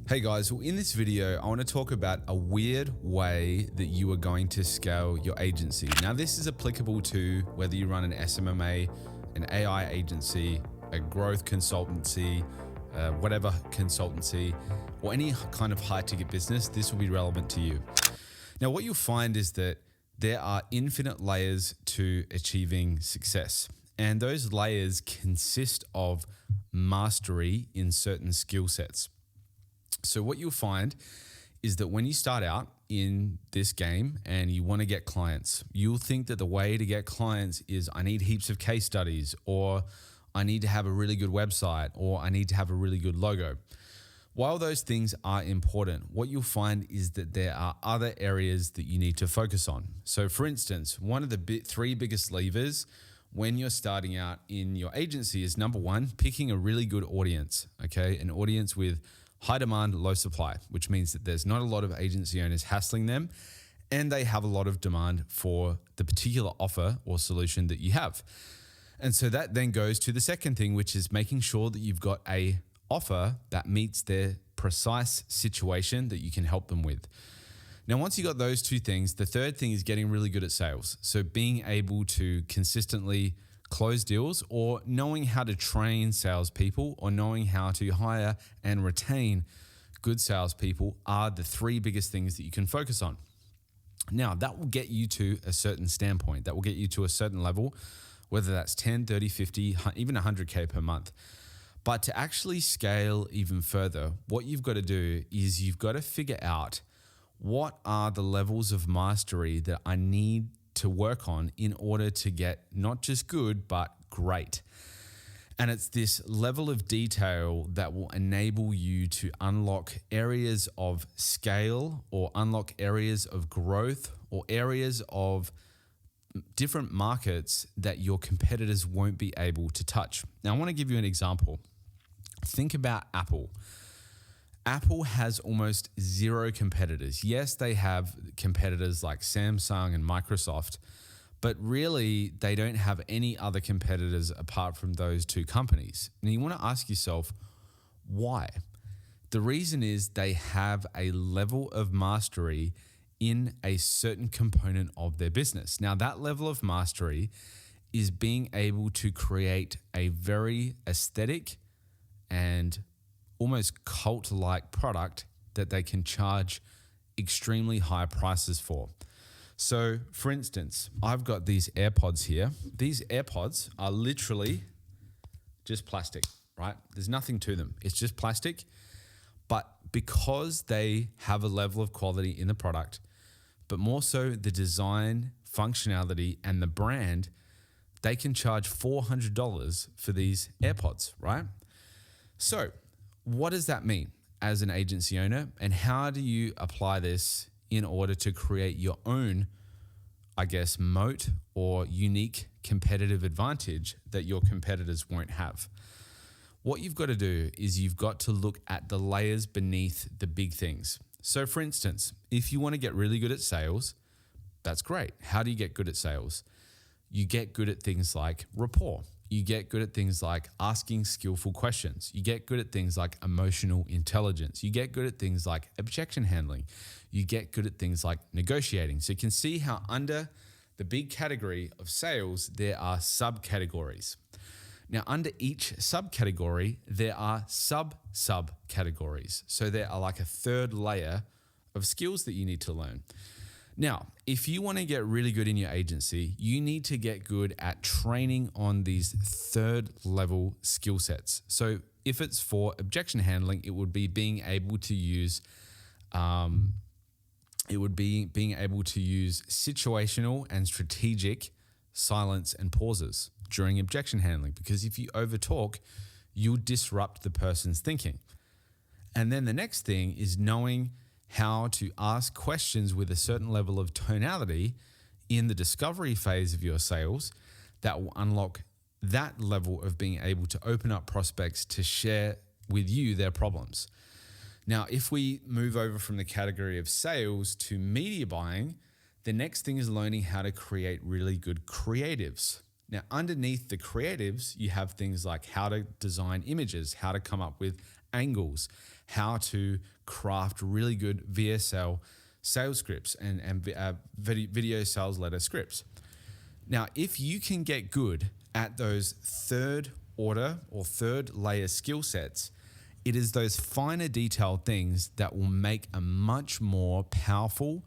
Hey guys, well in this video, I want to talk about a weird way that you are going to scale your agency. Now this is applicable to whether you run an SMMA, an AI agency, a growth consultancy, whatever consultancy, or any kind of high ticket business, this will be relevant to you. Now what you'll find is that there are infinite layers to achieving success. And those layers consist of mastery in certain skill sets. So what you'll find is that when you start out in this game and you want to get clients, you'll think that the way to get clients is I need heaps of case studies, or I need to have a really good website, or I need to have a really good logo. While those things are important, what you'll find is that there are other areas that you need to focus on. So for instance, one of the three biggest levers when you're starting out in your agency is number one, picking a really good audience, okay? An audience with high demand, low supply, which means that there's not a lot of agency owners hassling them and they have a lot of demand for the particular offer or solution that you have. And so that then goes to the second thing, which is making sure that you've got a offer that meets their precise situation that you can help them with. Now, once you got those two things, the third thing is getting really good at sales. So being able to consistently close deals, or knowing how to train salespeople, or knowing how to hire and retain good salespeople are the three biggest things that you can focus on. Now, that will get you to a certain standpoint. That will get you to a certain level, whether that's 10, 30, 50, even 100K per month. But to actually scale even further, what you've got to do is you've got to figure out what are the levels of mastery that I need to work on in order to get not just good, but great. And it's this level of detail that will enable you to unlock areas of scale, or unlock areas of growth, or areas of different markets that your competitors won't be able to touch. Now, I want to give you an example. Think about Apple. Apple has almost zero competitors. Yes, they have competitors like Samsung and Microsoft, but really they don't have any other competitors apart from those two companies. And you want to ask yourself, why? The reason is they have a level of mastery in a certain component of their business. Now, that level of mastery is being able to create a very aesthetic and almost cult-like product that they can charge extremely high prices for. So for instance, I've got these AirPods here. These AirPods are literally just plastic, right? There's nothing to them. It's just plastic. But because they have a level of quality in the product, but more so the design, functionality, and the brand, they can charge $400 for these AirPods, right? So what does that mean as an agency owner, and how do you apply this in order to create your own, I guess, moat or unique competitive advantage that your competitors won't have? What you've got to do is you've got to look at the layers beneath the big things. So for instance, if you want to get really good at sales, that's great. How do you get good at sales? You get good at things like rapport. You get good at things like asking skillful questions. You get good at things like emotional intelligence. You get good at things like objection handling. You get good at things like negotiating. So you can see how under the big category of sales, there are subcategories. Now, under each subcategory, there are sub-subcategories. So there are like a third layer of skills that you need to learn. Now, if you want to get really good in your agency, you need to get good at training on these third level skill sets. So if it's for objection handling, it would be being able to use situational and strategic silence and pauses during objection handling, because if you overtalk, you'll disrupt the person's thinking. And then the next thing is knowing how to ask questions with a certain level of tonality in the discovery phase of your sales that will unlock that level of being able to open up prospects to share with you their problems. Now, if we move over from the category of sales to media buying, the next thing is learning how to create really good creatives. Now, underneath the creatives, you have things like how to design images, how to come up with angles, how to craft really good VSL sales scripts and video sales letter scripts. Now, if you can get good at those third order or third layer skill sets, it is those finer detailed things that will make a much more powerful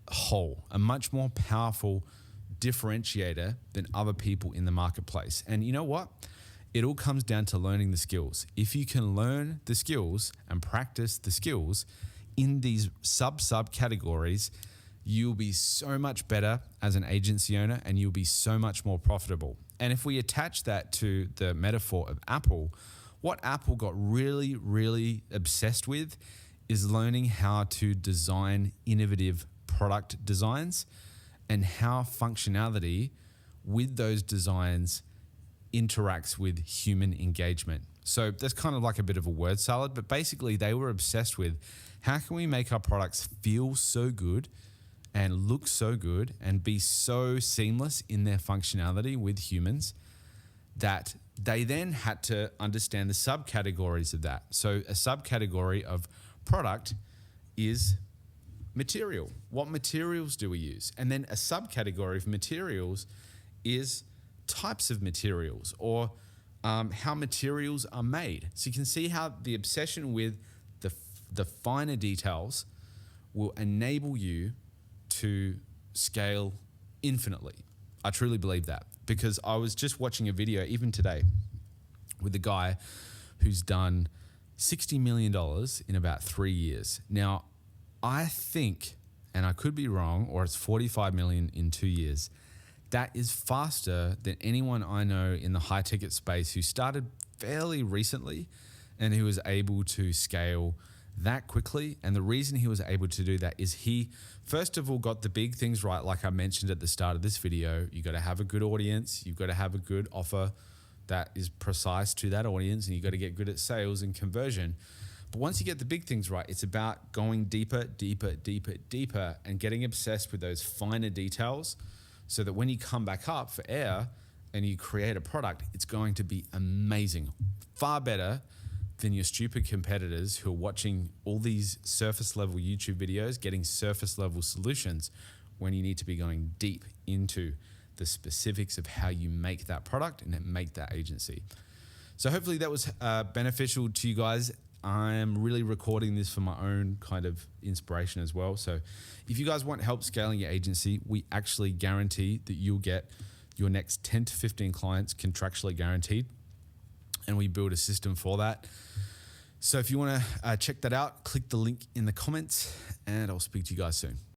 whole, a much more powerful differentiator than other people in the marketplace. And you know what? It all comes down to learning the skills. If you can learn the skills and practice the skills in these sub categories, you'll be so much better as an agency owner and you'll be so much more profitable. And if we attach that to the metaphor of Apple, what Apple got really, really obsessed with is learning how to design innovative product designs and how functionality with those designs interacts with human engagement. So that's kind of like a bit of a word salad, but basically they were obsessed with how can we make our products feel so good and look so good and be so seamless in their functionality with humans that they then had to understand the subcategories of that. So a subcategory of product is material. What materials do we use? And then a subcategory of materials is types of materials or how materials are made. So you can see how the obsession with the finer details will enable you to scale infinitely. I truly believe that, because I was just watching a video even today with a guy who's done $60 million in about 3 years. Now, I think, and I could be wrong, or it's 45 million in 2 years. That is faster than anyone I know in the high ticket space who started fairly recently and who was able to scale that quickly. And the reason he was able to do that is he, first of all, got the big things right. Like I mentioned at the start of this video, you got to have a good audience. You've got to have a good offer that is precise to that audience, and you got to get good at sales and conversion. But once you get the big things right, it's about going deeper, deeper, deeper, deeper, and getting obsessed with those finer details so that when you come back up for air and you create a product, it's going to be amazing. Far better than your stupid competitors who are watching all these surface level YouTube videos, getting surface level solutions when you need to be going deep into the specifics of how you make that product and then make that agency. So hopefully that was beneficial to you guys. I'm really recording this for my own kind of inspiration as well. So if you guys want help scaling your agency, we actually guarantee that you'll get your next 10 to 15 clients contractually guaranteed. And we build a system for that. So if you want to check that out, click the link in the comments and I'll speak to you guys soon.